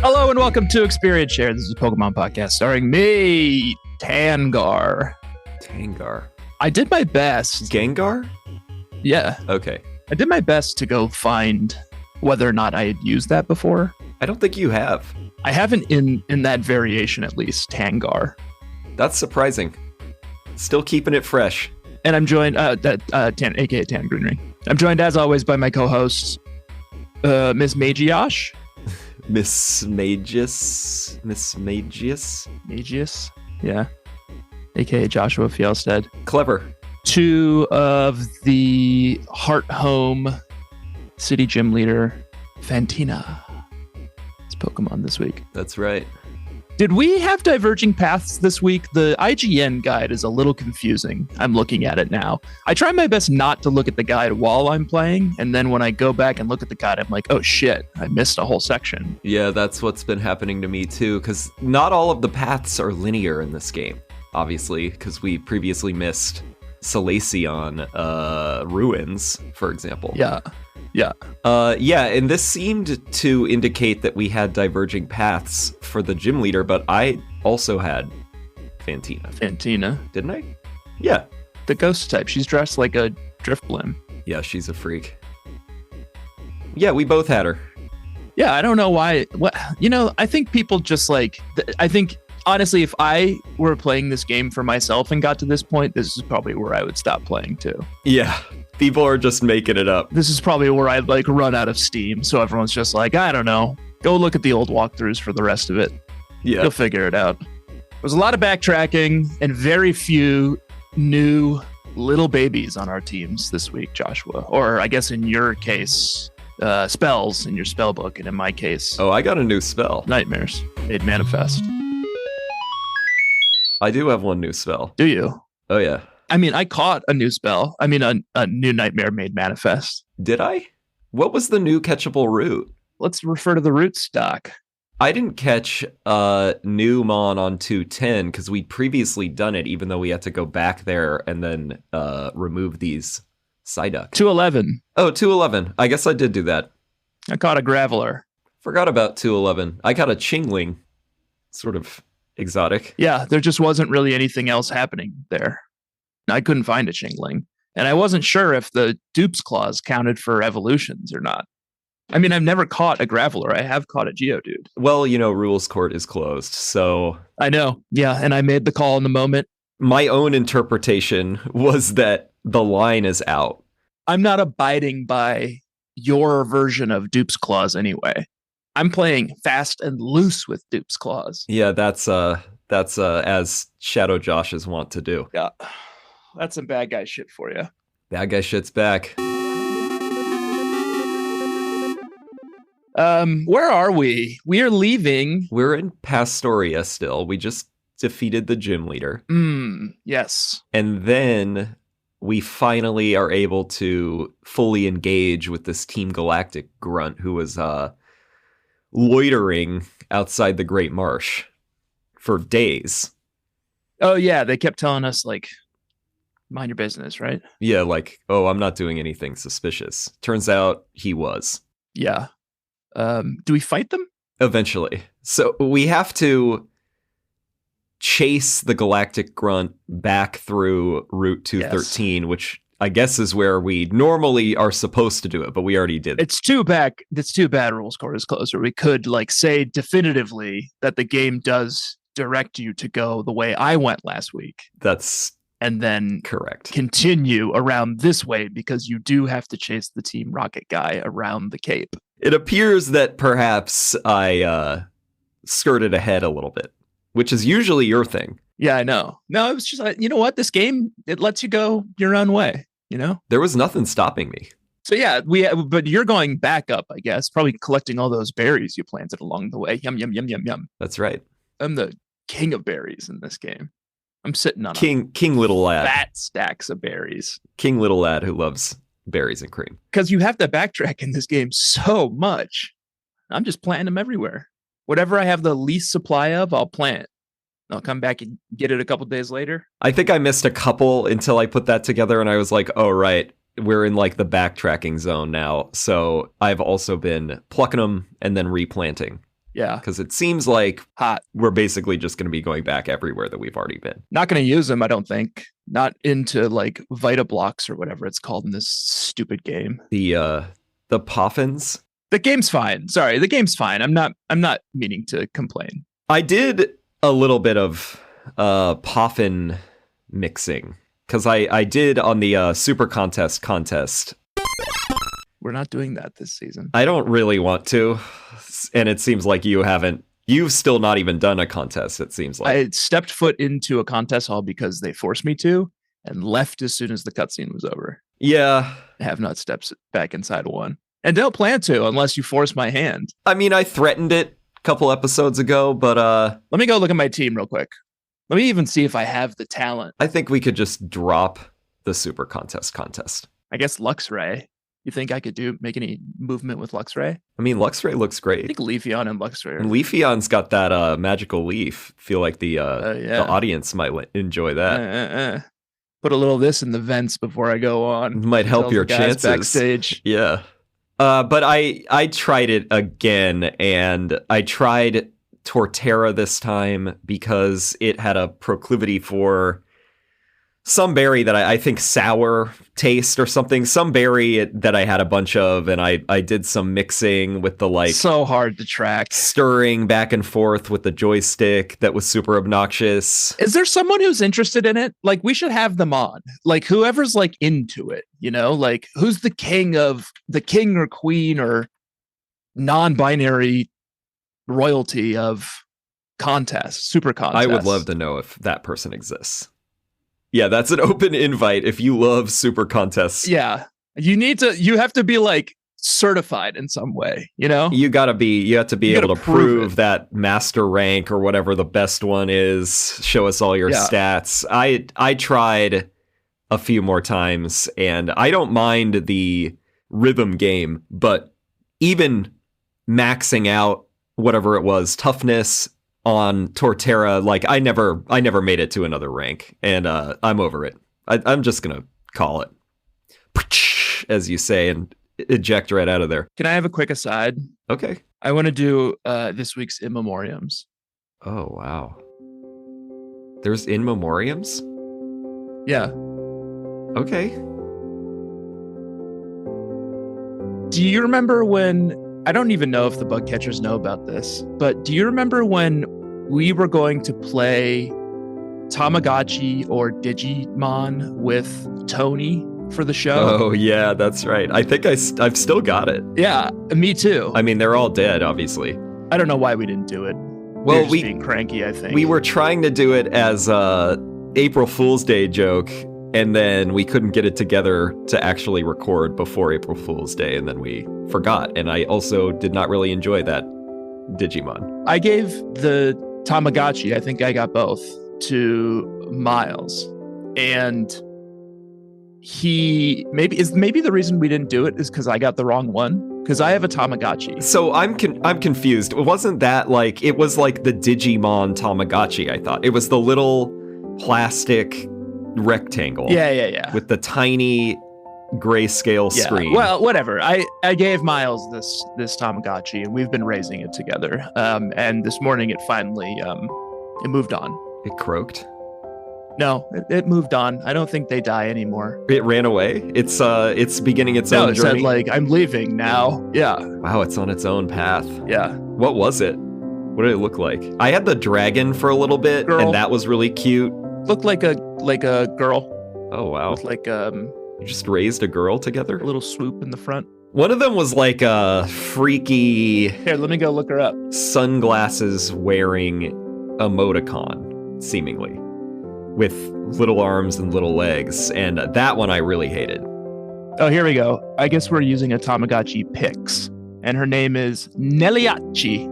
Hello and welcome to Experience Share. This is a Pokemon podcast starring me, Tangar. Tangar. I did my best. Gengar? Yeah. Okay. I did my best to go find whether or not I had used that before. I don't think you have. I haven't in that variation, at least, Tangar. That's surprising. Still keeping it fresh. And I'm joined, aka Tan Green Ring. I'm joined, as always, by my co-host, Ms. Magiosh. Miss Magius? Magius? Yeah. Aka Joshua Fjellstead. Clever. Two of the Hearthome City Gym Leader, Fantina. It's Pokemon this week. That's right. Did we have diverging paths this week? The IGN guide is a little confusing. I'm looking at it now. I try my best not to look at the guide while I'm playing, and then when I go back and look at the guide, I'm like, oh shit, I missed a whole section. Yeah, that's what's been happening to me too, because not all of the paths are linear in this game, obviously, because we previously missed Celestic Ruins, for example. Yeah. And this seemed to indicate that we had diverging paths for the gym leader, but I also had Fantina. Didn't I? Yeah. The ghost type. She's dressed like a Driftblim. Yeah, she's a freak. Yeah, we both had her. Yeah, I don't know why. I think people just honestly, if I were playing this game for myself and got to this point, this is probably where I would stop playing too. Yeah, people are just making it up. This is probably where I'd run out of steam. So everyone's just like, I don't know. Go look at the old walkthroughs for the rest of it. Yeah. You'll figure it out. There's a lot of backtracking and very few new little babies on our teams this week, Joshua. Or I guess in your case, spells in your spell book. And in my case, oh, I got a new spell. Nightmares made manifest. I do have one new spell. Do you? Oh, yeah. I mean, I caught a new spell. I mean, a new nightmare made manifest. Did I? What was the new catchable route? Let's refer to the root stock. I didn't catch new Mon on 210 because we'd previously done it, even though we had to go back there and then remove these Psyduck. 211. Oh, 211. I guess I did do that. I caught a Graveler. Forgot about 211. I got a Chingling. Sort of exotic. Yeah, there just wasn't really anything else happening there. I couldn't find a Chingling. And I wasn't sure if the Dupes Claws counted for evolutions or not. I mean, I've never caught a Graveler. I have caught a Geodude. Well, Rules Court is closed, so... I know, yeah, and I made the call in the moment. My own interpretation was that the line is out. I'm not abiding by your version of Dupes Claws anyway. I'm playing fast and loose with Dupes Claws. Yeah, that's as Shadow Joshes want to do. Yeah, that's some bad guy shit for you. Bad guy shit's back. Where are we? We are leaving. We're in Pastoria still. We just defeated the gym leader. Yes. And then we finally are able to fully engage with this Team Galactic grunt who was loitering outside the Great Marsh for days. Oh, yeah. They kept telling us, mind your business, right? Yeah, I'm not doing anything suspicious. Turns out he was. Yeah. Do we fight them? Eventually. So we have to chase the Galactic Grunt back through Route 213, yes. Which I guess is where we normally are supposed to do it, but we already did. It's too bad Rules Court is closer. We could say definitively that the game does direct you to go the way I went last week. And then correct. Continue around this way because you do have to chase the Team Rocket guy around the Cape. It appears that perhaps I skirted ahead a little bit, which is usually your thing. Yeah, I know. No, it was just, you know what? This game, it lets you go your own way, There was nothing stopping me. So yeah, but you're going back up, I guess, probably collecting all those berries you planted along the way. Yum, yum, yum, yum, yum. That's right. I'm the king of berries in this game. I'm sitting on King Little Lad. Fat stacks of berries. King Little Lad who loves berries and cream. Because you have to backtrack in this game so much. I'm just planting them everywhere. Whatever I have the least supply of, I'll plant. I'll come back and get it a couple days later. I think I missed a couple until I put that together and I was like, oh, right. We're in the backtracking zone now. So I've also been plucking them and then replanting Yeah. Because it seems like Hot. we're basically just going to be going back everywhere that we've already been. Not going to use them, I don't think. Not into like Vita Blocks or whatever it's called in this stupid game. The Poffins. The game's fine. Sorry, the game's fine. I'm not meaning to complain. I did a little bit of Poffin mixing because I did on the Super Contest. We're not doing that this season. I don't really want to, and it seems like you've still not even done a contest, it seems like. I stepped foot into a contest hall because they forced me to and left as soon as the cutscene was over. Yeah. I have not stepped back inside one. And don't plan to unless you force my hand. I mean, I threatened it a couple episodes ago, but let me go look at my team real quick. Let me even see if I have the talent. I think we could just drop the Super Contest. I guess Luxray. You think I could make any movement with Luxray? I mean, Luxray looks great. I think Leafeon and Luxray. And Leafeon's got that magical leaf. Feel like the audience might enjoy that. Put a little of this in the vents before I go on. Might help your chances. Backstage. Yeah. But I tried it again, and I tried Torterra this time because it had a proclivity for some berry that I think sour taste or something. Some berry that I had a bunch of, and I did some mixing with the like so hard to track, stirring back and forth with the joystick that was super obnoxious. Is there someone who's interested in it? Like, we should have them on. Like, whoever's like into it, you know, like who's the king or queen or non-binary royalty of contests, super contests. I would love to know if that person exists. Yeah, that's an open invite if you love super contests. Yeah. You have to be like certified in some way, you know? You have to be able to prove that master rank or whatever the best one is. Show us all your stats. I tried a few more times, and I don't mind the rhythm game, but even maxing out whatever it was, toughness on Torterra, like I never made it to another rank, and I'm over it. I'm just gonna call it, as you say, and eject right out of there. Can I have a quick aside? Okay. I want to do this week's In Memoriams. Oh wow. There's In Memoriams? Yeah. Okay. Do you remember when, I don't even know if the bug catchers know about this, but do you remember when we were going to play Tamagotchi or Digimon with Tony for the show? Oh yeah, that's right. I think I've still got it. Yeah, me too. I mean, they're all dead, obviously. I don't know why we didn't do it. Well, we were being cranky, I think. We were trying to do it as a April Fool's Day joke, and then we couldn't get it together to actually record before April Fool's Day, and then we forgot. And I also did not really enjoy that Digimon. I gave the Tamagotchi, I think I got both, to Miles. And maybe the reason we didn't do it is because I got the wrong one. Because I have a Tamagotchi. So I'm confused. Wasn't that like, it was like the Digimon Tamagotchi, I thought. It was the little plastic rectangle. Yeah. With the tiny grayscale screen. Well, whatever. I gave Miles this Tamagotchi, and we've been raising it together. And this morning it finally it moved on. It croaked? No, it moved on. I don't think they die anymore. It ran away? It's beginning its own journey? No, it said like, I'm leaving now. Yeah. Wow, it's on its own path. Yeah. What was it? What did it look like? I had the dragon for a little bit, and that was really cute. Looked like a girl. Oh wow. With like You just raised a girl together? A little swoop in the front. One of them was like a freaky... Here, let me go look her up. Sunglasses wearing emoticon, seemingly, with little arms and little legs, and that one I really hated. Oh, here we go. I guess we're using a Tamagotchi Pix, and her name is Nelliacci.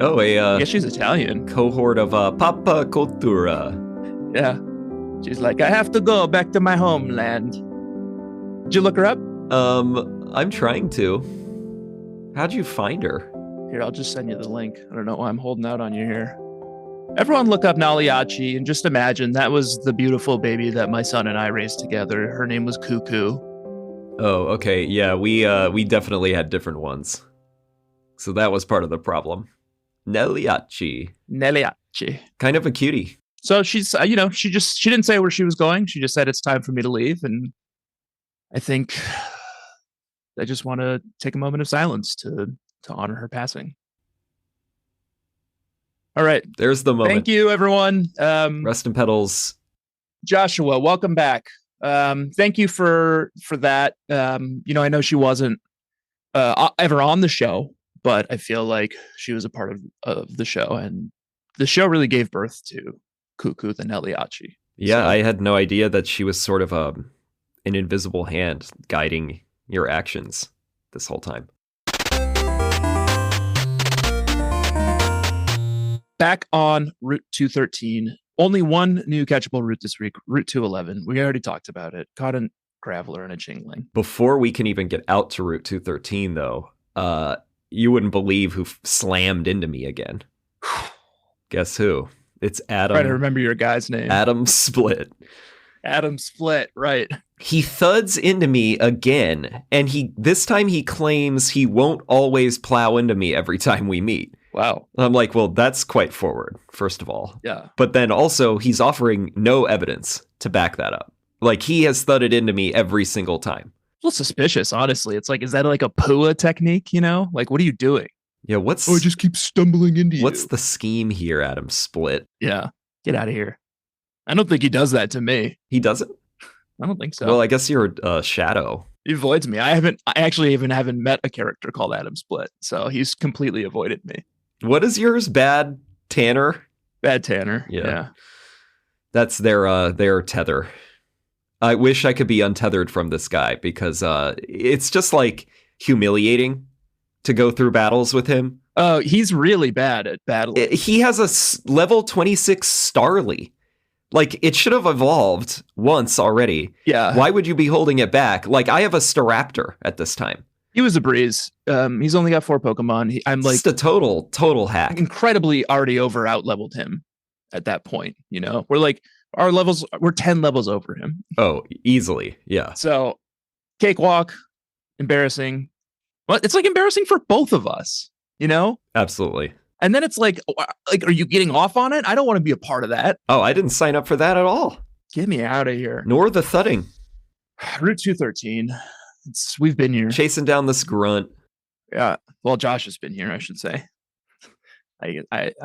Oh, I guess she's Italian. Cohort of Papa Cultura. Yeah. She's like, I have to go back to my homeland. Did you look her up? I'm trying to. How'd you find her? Here, I'll just send you the link. I don't know why I'm holding out on you here. Everyone look up Naliachi and just imagine that was the beautiful baby that my son and I raised together. Her name was Cuckoo. Oh, okay. Yeah, we definitely had different ones. So that was part of the problem. Nelliachi. Kind of a cutie. So she's, she didn't say where she was going. She just said it's time for me to leave. And I think I just want to take a moment of silence to honor her passing. All right. There's the moment. Thank you, everyone. Rest in petals. Joshua, welcome back. Thank you for that. I know she wasn't ever on the show, but I feel like she was a part of the show, and the show really gave birth to Cuckoo the Nelliachi. Yeah, so, I had no idea that she was sort of an invisible hand guiding your actions this whole time. Back on Route 213. Only one new catchable route this week, Route 211. We already talked about it. Caught a Graveler and a Jingling. Before we can even get out to Route 213, though, you wouldn't believe who slammed into me again. Guess who? It's Adam. Trying to remember your guy's name. Adam Split. Adam Split, right. He thuds into me again, and this time he claims he won't always plow into me every time we meet. Wow. I'm like, well, that's quite forward, first of all. Yeah. But then also, he's offering no evidence to back that up. Like, he has thudded into me every single time. A little suspicious, honestly. It's like, is that like a Pua technique, Like, what are you doing? Yeah, I just keep stumbling into you. What's the scheme here, Adam Split? Yeah, get out of here. I don't think he does that to me. He doesn't? I don't think so. Well, I guess you're a shadow. He avoids me. I actually even haven't met a character called Adam Split, so he's completely avoided me. What is yours? Bad Tanner? Bad Tanner. Yeah. That's their tether. I wish I could be untethered from this guy because it's just like humiliating to go through battles with him. Oh, he's really bad at battling. He has a level 26 Starly. Like, it should have evolved once already. Yeah. Why would you be holding it back? Like, I have a Staraptor at this time. He was a breeze. He's only got 4 Pokemon. I'm like just a total hack. Incredibly already out leveled him at that point. We're like we're 10 levels over him. Oh, easily. Yeah. So cakewalk, embarrassing. Well, it's like embarrassing for both of us, Absolutely. And then it's like, are you getting off on it? I don't want to be a part of that. Oh, I didn't sign up for that at all. Get me out of here. Nor the thudding. Route 213. We've been here. Chasing down this grunt. Yeah. Well, Josh has been here, I should say. I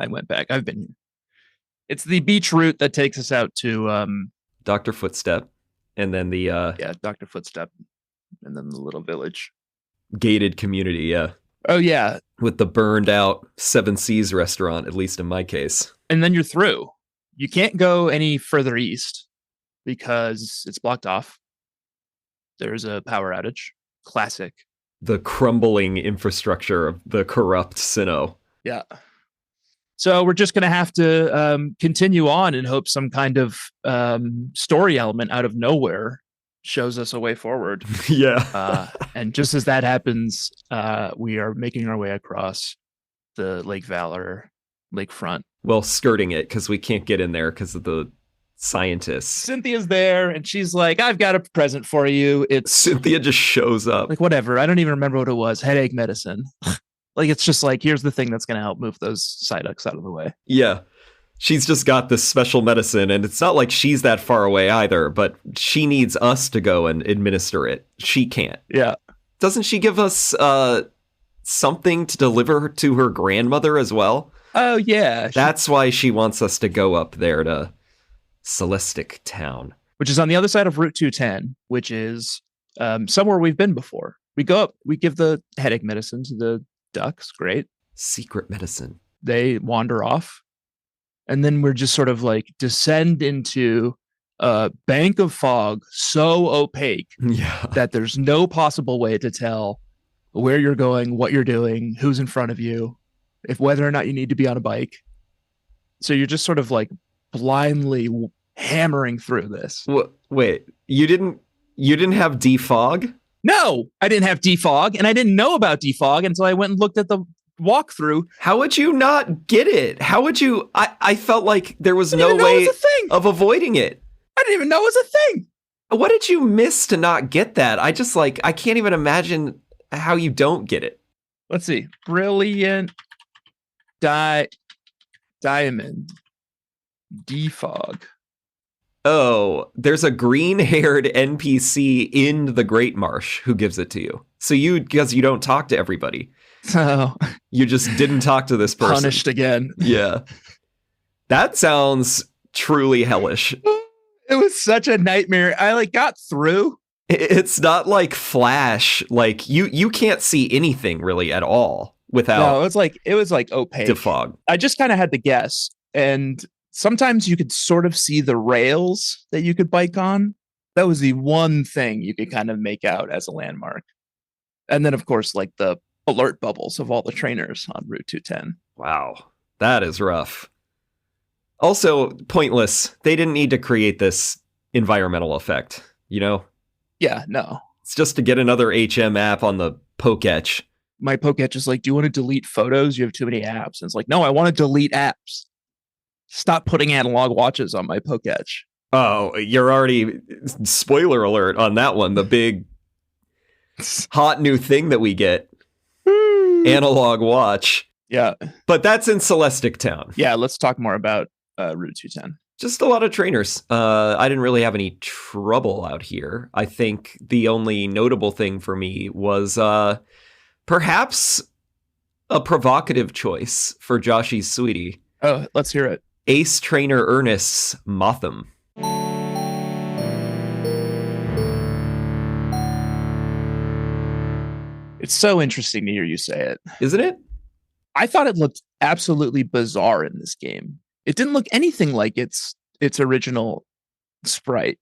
went back. I've been here. It's the beach route that takes us out to Dr. Footstep. And then the Dr. Footstep. And then the little village. Gated community, yeah. Oh yeah. With the burned out Seven Seas restaurant, at least in my case. And then you're through. You can't go any further east because it's blocked off. There's a power outage. Classic. The crumbling infrastructure of the corrupt Sinnoh. Yeah. So we're just going to have to continue on and hope some kind of story element out of nowhere shows us a way forward. Yeah. And just as that happens, we are making our way across the Lake Valor lakefront. Well, skirting it because we can't get in there because of the scientists. Cynthia's there and she's like, I've got a present for you. It's Cynthia just shows up. Like, whatever. I don't even remember what it was. Headache medicine. Like, it's just like, here's the thing that's going to help move those Psyducks out of the way. Yeah. She's just got this special medicine, and it's not like she's that far away either, but she needs us to go and administer it. She can't. Yeah. Doesn't she give us something to deliver to her grandmother as well? Oh, yeah. That's why she wants us to go up there to Celestic Town. Which is on the other side of Route 210, which is somewhere we've been before. We go up, we give the headache medicine to the ducks. Great. Secret medicine. They wander off. And then we're just sort of like descend into a bank of fog so opaque that there's no possible way to tell where you're going, what you're doing, who's in front of you, if whether or not you need to be on a bike. So you're just sort of like blindly hammering through this. Wait, you didn't have defog? No, I didn't have defog, and I didn't know about defog until I went and looked at the walkthrough. How would you not get it? How would you? I felt like there was no way of avoiding it. I didn't even know it was a thing. What did you miss to not get that? I can't even imagine how you don't get it. Let's see. Brilliant diamond defog. Oh, there's a green-haired NPC in the Great Marsh who gives it to you. So because you don't talk to everybody. So you just didn't talk to this person. Punished again. Yeah. That sounds truly hellish. It was such a nightmare. I got through. It's not like Flash. Like you can't see anything really at all without. No, it was opaque. Defog. I just kind of had to guess, and sometimes you could sort of see the rails that you could bike on. That was the one thing you could kind of make out as a landmark. And then, of course, the alert bubbles of all the trainers on Route 210. Wow, that is rough. Also, pointless. They didn't need to create this environmental effect, Yeah, no. It's just to get another HM app on the Poketch. My Poketch is do you want to delete photos? You have too many apps. And it's no, I want to delete apps. Stop putting analog watches on my Poketch. Oh, you're already... Spoiler alert on that one. The big hot new thing that we get. Analog watch. Yeah. But that's in Celestic Town. Yeah, let's talk more about Route 210. Just a lot of trainers. I didn't really have any trouble out here. I think the only notable thing for me was perhaps a provocative choice for Joshy's sweetie. Oh, let's hear it. Ace Trainer Ernest's Motham. It's so interesting to hear you say it. Isn't it? I thought it looked absolutely bizarre in this game. It didn't look anything like its original sprite.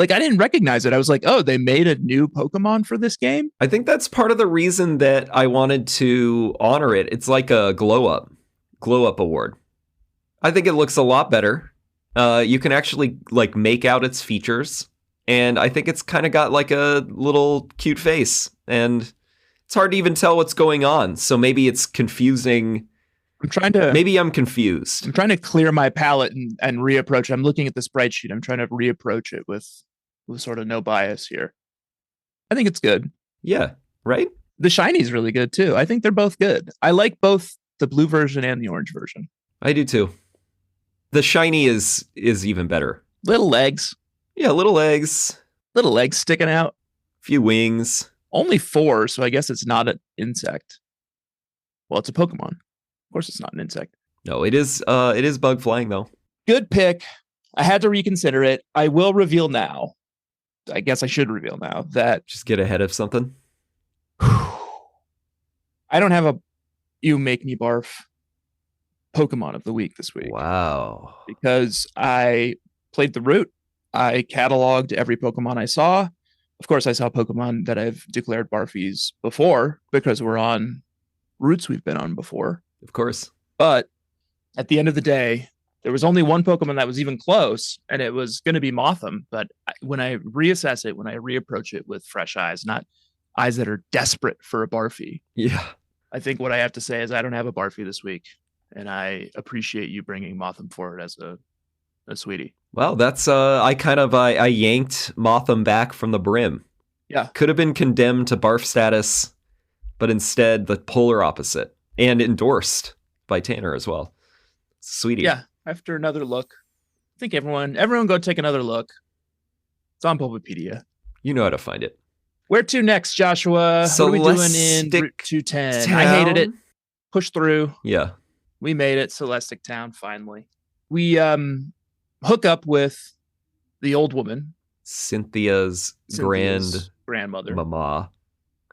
I didn't recognize it. I was oh, they made a new Pokemon for this game? I think that's part of the reason that I wanted to honor it. It's like a glow up award. I think it looks a lot better. You can actually make out its features, and I think it's kind of got a little cute face, and it's hard to even tell what's going on. So maybe it's confusing. Maybe I'm confused. I'm trying to clear my palette and reapproach. I'm looking at the sprite sheet. I'm trying to reapproach it with sort of no bias here. I think it's good. Yeah, right? The shiny's really good too. I think they're both good. I like both the blue version and the orange version. I do too. The shiny is even better. Little legs. Yeah, little legs. Little legs sticking out. Few wings. Only 4, so I guess it's not an insect. Well, it's a Pokemon. Of course it's not an insect. No, it is bug flying though. Good pick. I had to reconsider it. I will reveal now. I guess I should reveal now that... Just get ahead of something? I don't have a You Make Me Barf Pokemon of the week this week. Wow. Because I played the route. I cataloged every Pokemon I saw. Of course, I saw Pokemon that I've declared Barfies before because we're on routes we've been on before. Of course. But at the end of the day, there was only one Pokemon that was even close, and it was going to be Motham. But when I reassess it, when I reapproach it with fresh eyes, not eyes that are desperate for a Barfie. Yeah. I think what I have to say is I don't have a Barfie this week, and I appreciate you bringing Motham forward as a sweetie. Well, that's I yanked Motham back from the brim. Yeah. Could have been condemned to barf status, but instead the polar opposite, and endorsed by Tanner as well. Sweetie. Yeah. After another look, I think everyone go take another look. It's on Bulbapedia. You know how to find it. Where to next, Joshua? What are we doing in Route 210? I hated it. Pushed through. Yeah. We made it. Celestic Town, finally. We hook up with the old woman. Cynthia's grandmother. Mama,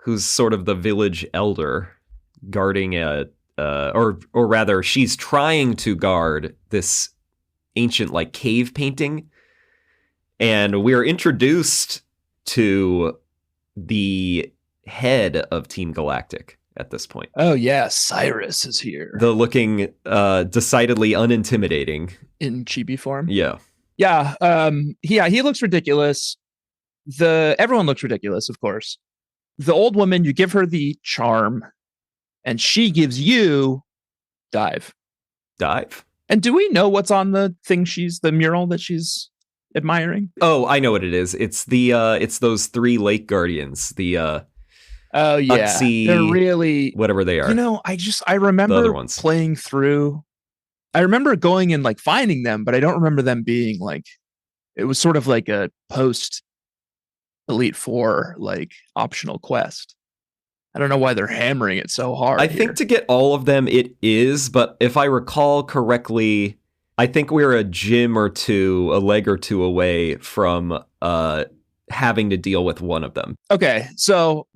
who's sort of the village elder guarding or rather, she's trying to guard this ancient cave painting. And we're introduced to the head of Team Galactic at this point. Oh, yeah. Cyrus is here. The looking decidedly unintimidating. In chibi form? Yeah. Yeah. He looks ridiculous. Everyone looks ridiculous, of course. The old woman, you give her the charm, and she gives you dive. Dive? And do we know what's on the mural that she's admiring? Oh, I know what it is. It's it's those 3 lake guardians. Oh yeah, Uxie, they're really whatever they are. I remember The other ones. playing through. I remember going and like finding them, but I don't remember them being like. It was sort of like a post Elite Four like optional quest. I don't know why they're hammering it so hard. I think to get all of them, it is, but if I recall correctly, I think we're a gym or two, a leg or two away from having to deal with one of them. Okay, so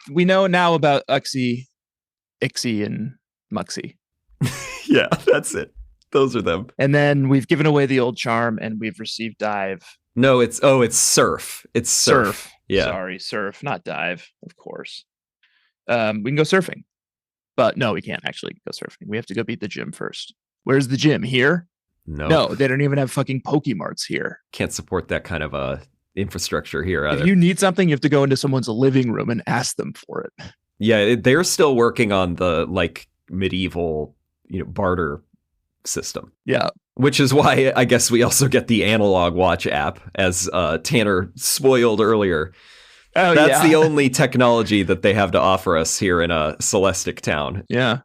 we know now about Uxie, Ixie, and Muxie. Yeah, that's it. Those are them. And then we've given away the old charm, and we've received dive. No, it's surf. It's surf. Yeah. Sorry, surf, not dive, of course. We can go surfing. But no, we can't actually go surfing. We have to go beat the gym first. Where's the gym? Here? No, they don't even have fucking Pokemarts here. Can't support that kind of infrastructure here either. If you need something, you have to go into someone's living room and ask them for it. Yeah, they're still working on the like medieval, barter system. Yeah. Which is why I guess we also get the analog watch app, as Tanner spoiled earlier. Oh, That's the only technology that they have to offer us here in Celestic Town. Yeah.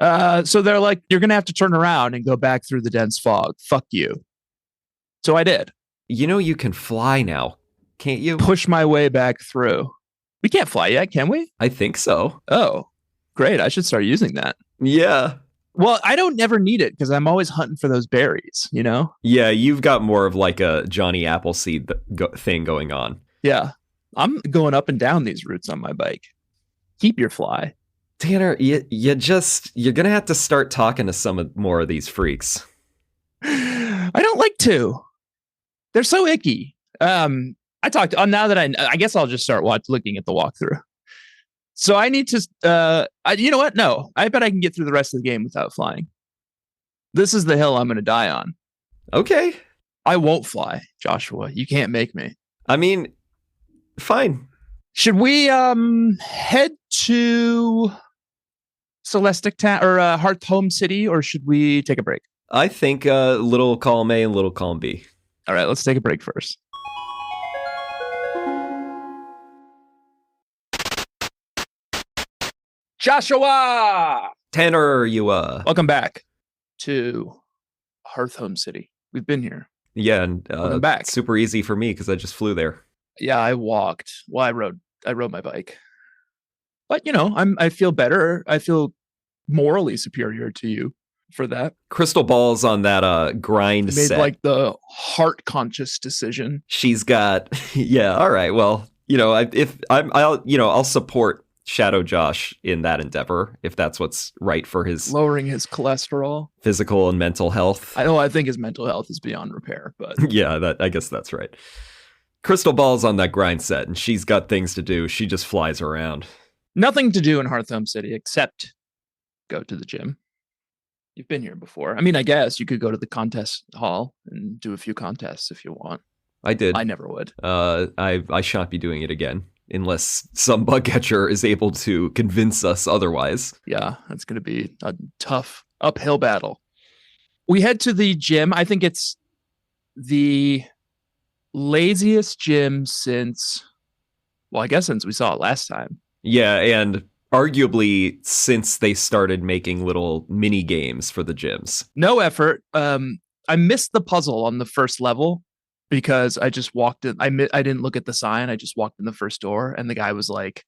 So they're like, you're going to have to turn around and go back through the dense fog. Fuck you. So I did. You can fly now, can't you? Push my way back through. We can't fly yet, can we? I think so. Oh, great. I should start using that. Yeah. Well, I don't never need it because I'm always hunting for those berries, Yeah, you've got more of like a Johnny Appleseed thing going on. Yeah. I'm going up and down these routes on my bike. Keep your fly. Tanner, you're going to have to start talking to some more of these freaks. I don't like to. They're so icky. I talked now that I guess I'll just start looking at the walkthrough. So I need to, you know what? No, I bet I can get through the rest of the game without flying. This is the hill I'm going to die on. Okay. I won't fly, Joshua. You can't make me. I mean, fine. Should we head to Celestic Town or Hearthome City, or should we take a break? I think little column A and little column B. All right, let's take a break first. Joshua! Tanner, Welcome back to Hearthome City. We've been here. Yeah, and welcome back. Super easy for me because I just flew there. Yeah, I walked. Well, I rode my bike. But I feel better. I feel morally superior to you for that. Crystal Ball's on that grind set. Made like the heart conscious decision. She's got yeah, all right. Well, I'll support Shadow Josh in that endeavor if that's what's right for his lowering his cholesterol, physical and mental health. I think his mental health is beyond repair, but yeah, I guess that's right. Crystal Ball's on that grind set and she's got things to do. She just flies around. Nothing to do in Hearthome City except go to the gym. You've been here before. I mean, I guess you could go to the contest hall and do a few contests if you want. I did. I never would. I shan't be doing it again unless some bug catcher is able to convince us otherwise. Yeah, that's going to be a tough uphill battle. We head to the gym. I think it's the laziest gym since we saw it last time. Yeah, and arguably since they started making little mini games for the gyms. No effort. I missed the puzzle on the first level because I just walked in. I didn't look at the sign. I just walked in the first door and the guy was like,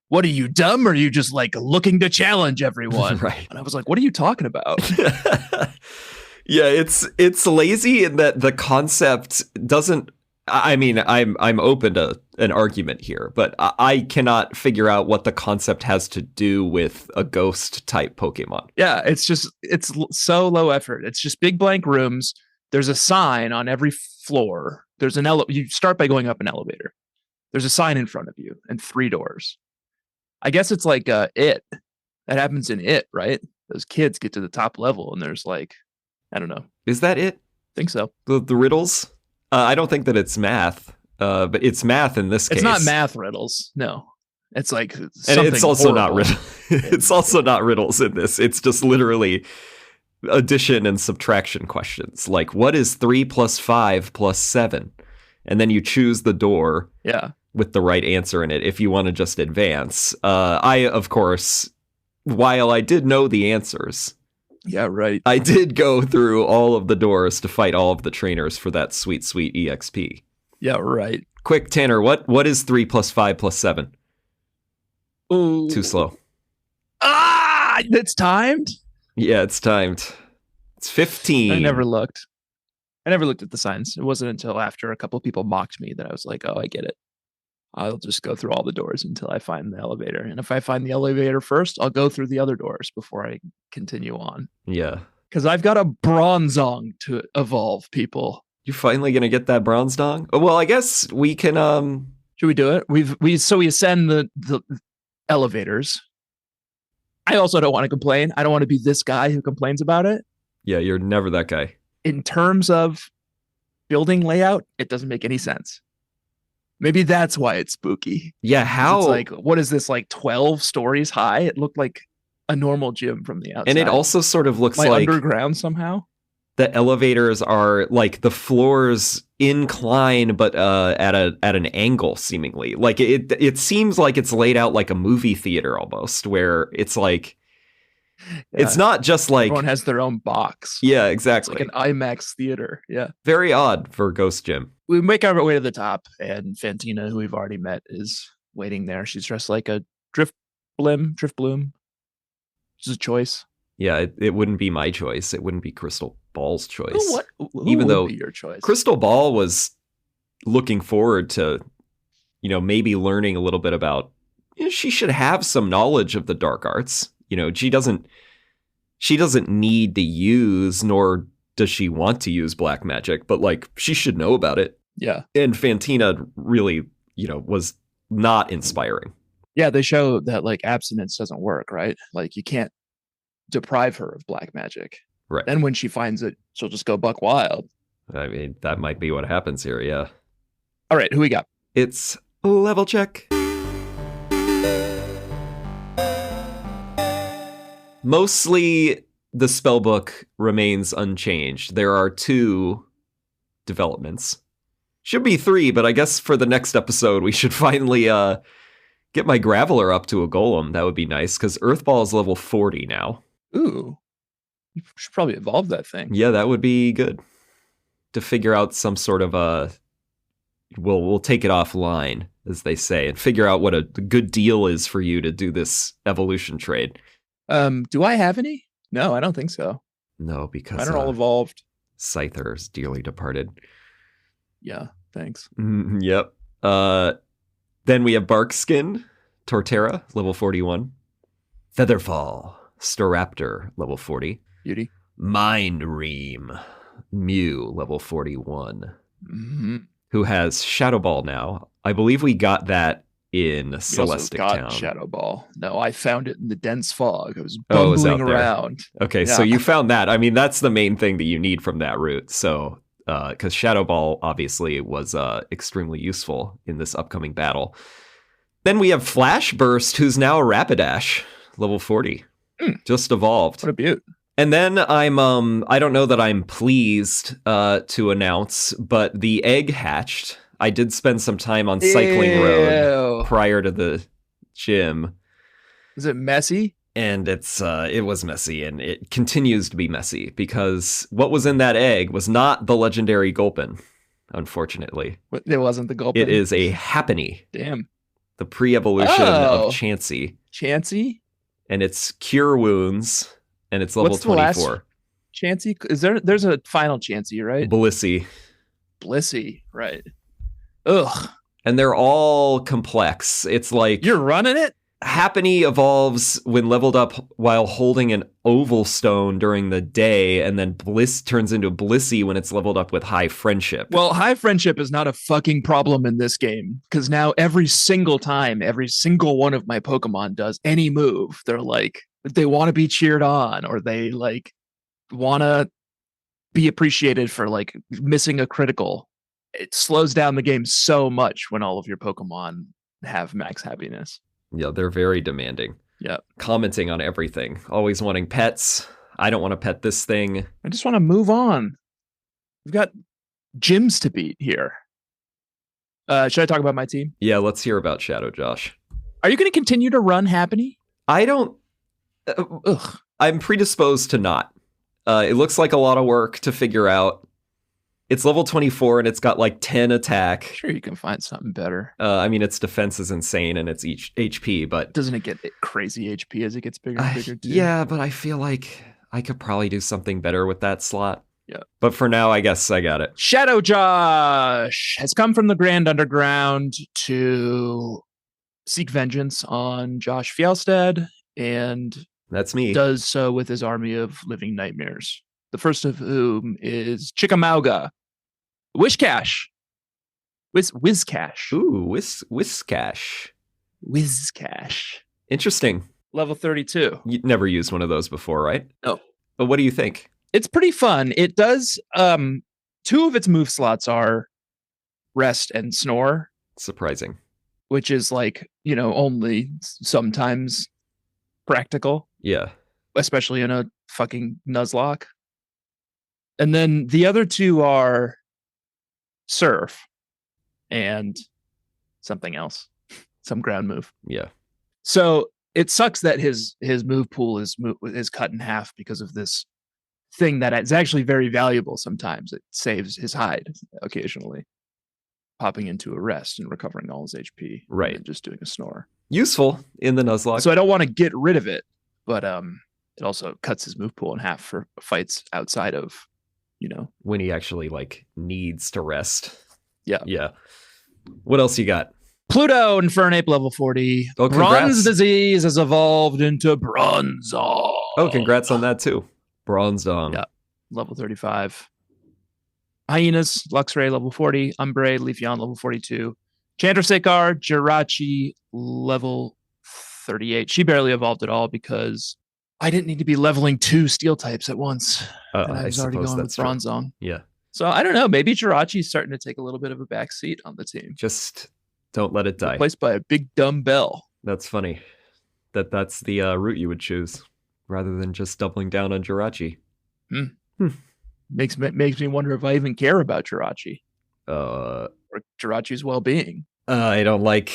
"What are you, dumb? Or are you just like looking to challenge everyone?" Right. And I was like, "What are you talking about?" Yeah, it's lazy in that the concept doesn't. I mean, I'm open to an argument here, but I cannot figure out what the concept has to do with a ghost type Pokemon. Yeah, it's so low effort. It's just big blank rooms. There's a sign on every floor. There's you start by going up an elevator. There's a sign in front of you and 3 doors. I guess it's like It. That happens in It, right? Those kids get to the top level and there's like, I don't know. Is that it? Think so. The riddles? I don't think that it's math, but it's math in this case. It's not math riddles. No, it's like and it's also horrible. not riddles. It's also not riddles in this. It's just literally addition and subtraction questions. Like, what is 3 + 5 + 7? And then you choose the door. Yeah. with the right answer in it if you want to just advance. I, of course, while I did know the answers, yeah, right, I did go through all of the doors to fight all of the trainers for that sweet EXP. Yeah, right. Quick, Tanner, what is 3 + 5 + 7? Ooh. Too slow. It's timed? Yeah, it's timed. It's 15. I never looked at the signs. It wasn't until after a couple of people mocked me that I was like, oh, I get it. I'll just go through all the doors until I find the elevator. And if I find the elevator first, I'll go through the other doors before I continue on. Yeah. Because I've got a Bronzong to evolve, people. You're finally going to get that bronze dong? Well, I guess we can... Should we do it? We ascend the elevators. I also don't want to complain. I don't want to be this guy who complains about it. Yeah, you're never that guy. In terms of building layout, it doesn't make any sense. Maybe that's why it's spooky. Yeah, how? It's like, what is this, like 12 stories high? It looked like a normal gym from the outside. And it also sort of looks like underground somehow. The elevators are like the floors incline, but at an angle, seemingly. Like it seems like it's laid out like a movie theater almost, where it's like it's not just like everyone has their own box. Yeah, exactly. It's like an IMAX theater. Yeah, very odd for Ghost Gym. We make our way to the top, and Fantina, who we've already met, is waiting there. She's dressed like a drift bloom. Which is a choice. Yeah, it wouldn't be my choice. It wouldn't be Crystal Ball's choice. Who even would though be your choice? Crystal Ball was looking forward to, maybe learning a little bit about. She should have some knowledge of the dark arts. She doesn't need to use, nor does she want to use black magic, but like she should know about it. Yeah. And Fantina really, was not inspiring. Yeah, they show that like abstinence doesn't work, right? Like you can't deprive her of black magic. Right. Then when she finds it, she'll just go buck wild. I mean, that might be what happens here, yeah. All right, who we got? It's level check. Mostly the spellbook remains unchanged. There are 2 developments. Should be 3, but I guess for the next episode we should finally get my Graveler up to a golem. That would be nice, because Earthball is level 40 now. Ooh. You should probably evolve that thing. Yeah, that would be good. To figure out some sort of we'll take it offline, as they say, and figure out what a good deal is for you to do this evolution trade. Do I have any? No, I don't think so. No, because mine are all evolved. Scyther is dearly departed. Yeah, thanks. Yep. Then we have Barkskin, Torterra, level 41. Featherfall, Staraptor, level 40. Beauty. Mind Ream, Mew, level 41. Mm-hmm. Who has Shadow Ball now. I believe we got that in Celestic Town. Shadow Ball. No, I found it in the dense fog. I was bumbling around. Okay, yeah. So you found that. I mean, that's the main thing that you need from that route. So, because Shadow Ball obviously was extremely useful in this upcoming battle. Then we have Flash Burst, who's now a Rapidash, level 40. Just evolved. What a beaut. And then I don't know that I'm pleased to announce, but the egg hatched. I did spend some time on Cycling Road prior to the gym. Is it messy? And it was messy, and it continues to be messy, because what was in that egg was not the legendary Gulpin, unfortunately. It wasn't the Gulpin? It is a Happiny. Damn. The pre-evolution of Chansey. Chansey? And it's Cure Wounds. And it's level 24. Chansey? There's a final Chansey, right? Blissey, right. Ugh. And they're all complex. It's like... You're running it? Happiny evolves when leveled up while holding an oval stone during the day, and then Bliss turns into Blissey when it's leveled up with High Friendship. Well, High Friendship is not a fucking problem in this game, because now every single time, every single one of my Pokemon does any move, they're like... they want to be cheered on, or they like want to be appreciated for like missing a critical. It slows down the game so much when all of your Pokemon have max happiness. Yeah, they're very demanding. Yeah. Commenting on everything. Always wanting pets. I don't want to pet this thing. I just want to move on. We've got gyms to beat here. Should I talk about my team? Yeah, let's hear about Shadow Josh. Are you going to continue to run Happiny? I don't... I'm predisposed to not. It looks like a lot of work to figure out. It's level 24 and it's got like 10 attack. Sure, you can find something better. I mean, its defense is insane and it's each HP, but... Doesn't it get crazy HP as it gets bigger and bigger, too? Yeah, but I feel like I could probably do something better with that slot. Yeah. But for now, I guess I got it. Shadow Josh has come from the Grand Underground to seek vengeance on Josh Fjellstead, and that's me. Does so with his army of living nightmares. The first of whom is Chickamauga. Wishcash. Wizcash. Ooh, Wizcash. Wizcash. Interesting. Level 32. You never used one of those before, right? No. But what do you think? It's pretty fun. It does, two of its move slots are rest and snore. Surprising. Which is like, only sometimes practical. Yeah. Especially in a fucking Nuzlocke. And then the other two are surf and something else. Some ground move. Yeah. So it sucks that his move pool is cut in half because of this thing that is actually very valuable sometimes. It saves his hide occasionally. Popping into a rest and recovering all his HP. Right. And just doing a snore. Useful in the Nuzlocke. So I don't want to get rid of it, but it also cuts his move pool in half for fights outside of, when he actually needs to rest. Yeah. Yeah. What else you got? Pluto Infernape level 40. Oh, Bronze disease has evolved into Bronzong. Oh, congrats on that too. Bronzong. Yeah. Level 35. Hyenas, Luxray level 40. Umbre, Leafeon level 42. Chandrasekhar, Jirachi level 38. She barely evolved at all because I didn't need to be leveling 2 steel types at once. And I was already going with Bronzong. Yeah. So I don't know. Maybe Jirachi's starting to take a little bit of a back seat on the team. Just don't let it die. Replaced by a big dumb bell. That's funny. That's the route you would choose rather than just doubling down on Jirachi. Makes me wonder if I even care about Jirachi. Or Jirachi's well-being. I don't like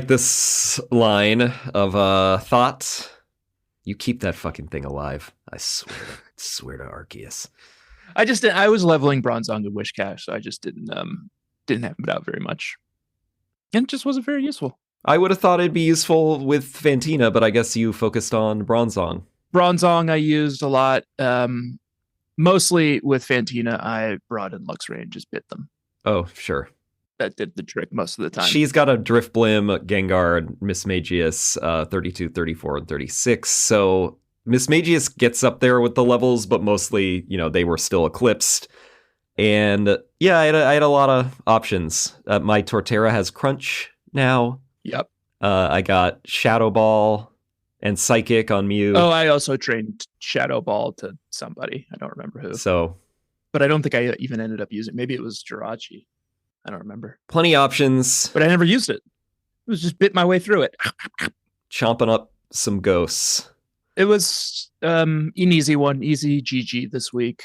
this line of thought. You keep that fucking thing alive. I swear to Arceus. I was leveling Bronzong and Wishcash, so I just didn't have it out very much. And it just wasn't very useful. I would have thought it'd be useful with Fantina, but I guess you focused on Bronzong. Bronzong I used a lot. Mostly with Fantina, I brought in Luxray and just bit them. Oh, sure. That did the trick most of the time. She's got a Drifblim, Gengar, Mismagius, 32, 34, and 36. So Mismagius gets up there with the levels, but mostly, they were still eclipsed. And yeah, I had a lot of options. My Torterra has Crunch now. Yep. I got Shadow Ball and Psychic on Mew. Oh, I also trained Shadow Ball to somebody. I don't remember who. So, but I don't think I even ended up using it. Maybe it was Jirachi. I don't remember. Plenty of options. But I never used it. It was just bit my way through it. Chomping up some ghosts. It was an easy one. Easy GG this week.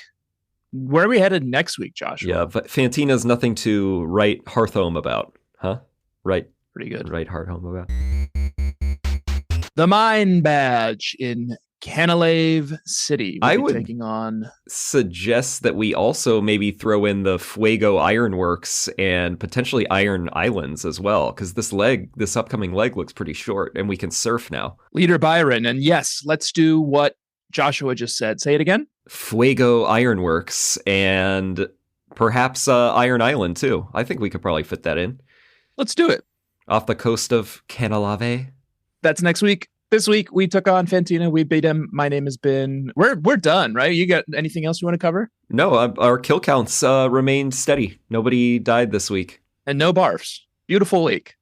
Where are we headed next week, Joshua? Yeah, but Fantina's nothing to write Hearthome about, huh? Right. Pretty good. Write Hearthome about. The Mine Badge in Canalave City. I would taking on. Suggest that we also maybe throw in the Fuego Ironworks and potentially Iron Islands as well, because this upcoming leg looks pretty short, and we can surf now. Leader Byron, and yes, let's do what Joshua just said. Say it again. Fuego Ironworks and perhaps Iron Island too. I think we could probably fit that in. Let's do it. Off the coast of Canalave. That's next week. This week we took on Fantina. We beat him. My name has been. We're done, right? You got anything else you want to cover? No, our kill counts remained steady. Nobody died this week. And no barfs. Beautiful week.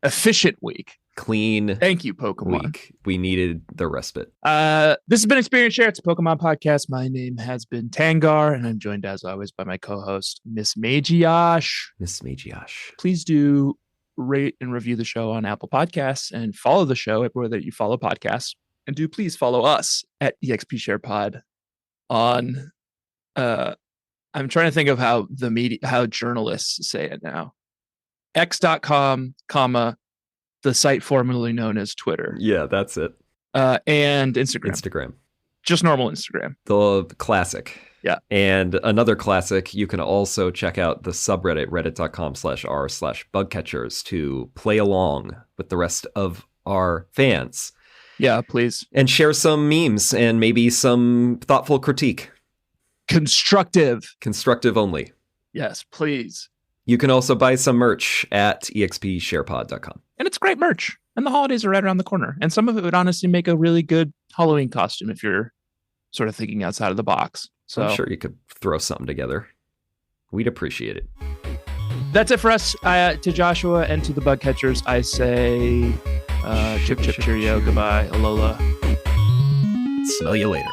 Efficient week. Clean. Thank you, Pokemon. Week. We needed the respite. This has been Experience Share. It's a Pokemon podcast. My name has been Tangar, and I'm joined as always by my co-host, Miss Magiosh. Miss Magiosh. Please do rate and review the show on Apple Podcasts and follow the show everywhere that you follow podcasts. And do please follow us at EXP Share Pod on I'm trying to think of how how journalists say it now. x.com, the site formerly known as Twitter. Yeah, that's it. And Instagram. Instagram. Just normal Instagram. The classic. Yeah. And another classic, you can also check out the subreddit, reddit.com/r/bugcatchers to play along with the rest of our fans. Yeah, please. And share some memes and maybe some thoughtful critique. Constructive only. Yes, please. You can also buy some merch at expsharepod.com. And it's great merch. And the holidays are right around the corner. And some of it would honestly make a really good Halloween costume if you're sort of thinking outside of the box. So I'm sure you could throw something together. We'd appreciate it. That's it for us. To Joshua and to the bug catchers, I say chip, chip, cheerio, goodbye, Alola. Smell you later.